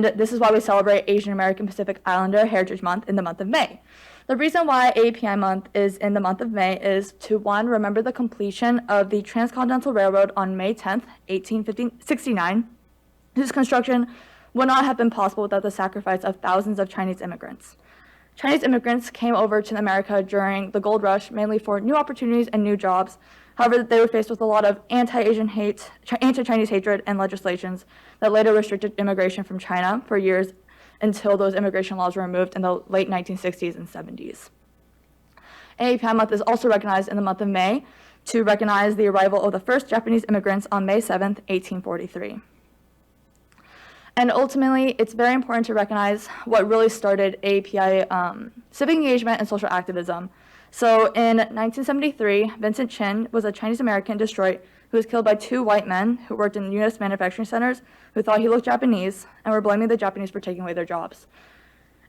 This is why we celebrate Asian American Pacific Islander Heritage Month in the month of May. The reason why AAPI month is in the month of May is to, one, remember the completion of the Transcontinental Railroad on May 10th, 1869, whose construction would not have been possible without the sacrifice of thousands of Chinese immigrants. Chinese immigrants came over to America during the gold rush, mainly for new opportunities and new jobs. However, they were faced with a lot of anti-Asian hate, anti-Chinese hatred, and legislations that later restricted immigration from China for years until those immigration laws were removed in the late 1960s and 70s. AAPI month is also recognized in the month of May to recognize the arrival of the first Japanese immigrants on May 7th, 1843. And ultimately, it's very important to recognize what really started AAPI civic engagement and social activism. So in 1973, Vincent Chin was a Chinese American in Detroit who was killed by two white men who worked in U.S. manufacturing centers who thought he looked Japanese and were blaming the Japanese for taking away their jobs.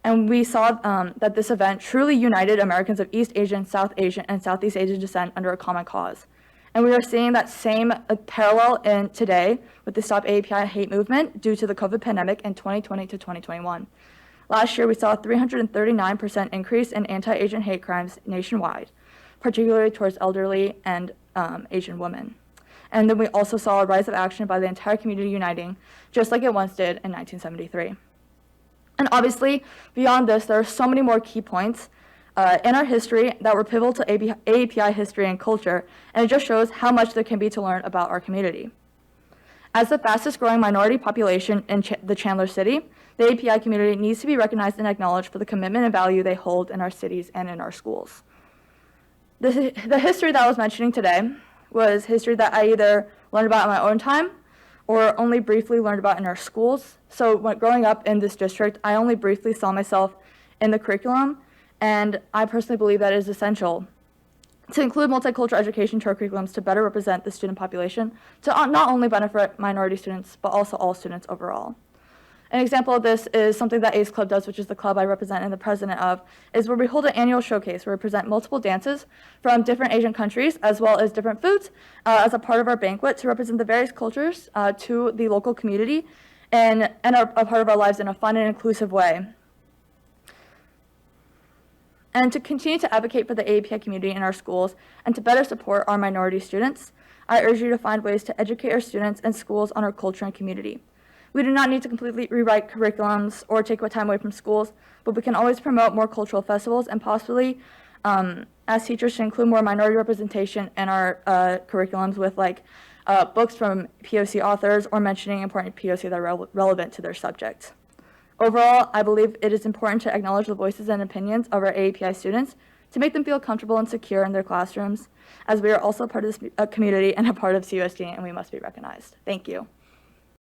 And we saw that this event truly united Americans of East Asian, South Asian, and Southeast Asian descent under a common cause. And we are seeing that same parallel in today with the Stop AAPI Hate movement due to the COVID pandemic in 2020 to 2021. Last year, we saw a 339% increase in anti-Asian hate crimes nationwide, particularly towards elderly and Asian women. And then we also saw a rise of action by the entire community uniting, just like it once did in 1973. And obviously, beyond this, there are so many more key points in our history that were pivotal to AAPI history and culture, and it just shows how much there can be to learn about our community. As the fastest growing minority population in the Chandler City, the AAPI community needs to be recognized and acknowledged for the commitment and value they hold in our cities and in our schools. The history that I was mentioning today was history that I either learned about in my own time or only briefly learned about in our schools. So when growing up in this district, I only briefly saw myself in the curriculum, and I personally believe that it is essential to include multicultural education to our curriculums to better represent the student population, to not only benefit minority students, but also all students overall. An example of this is something that ACE Club does, which is the club I represent and the president of, is where we hold an annual showcase where we present multiple dances from different Asian countries, as well as different foods, as a part of our banquet to represent the various cultures to the local community and are a part of our lives in a fun and inclusive way. And to continue to advocate for the AAPI community in our schools and to better support our minority students, I urge you to find ways to educate our students and schools on our culture and community. We do not need to completely rewrite curriculums or take time away from schools, but we can always promote more cultural festivals and possibly, as teachers, should include more minority representation in our curriculums with books from POC authors or mentioning important POC that are relevant to their subject. Overall, I believe it is important to acknowledge the voices and opinions of our AAPI students to make them feel comfortable and secure in their classrooms, as we are also part of this community and a part of CUSD, and we must be recognized. Thank you.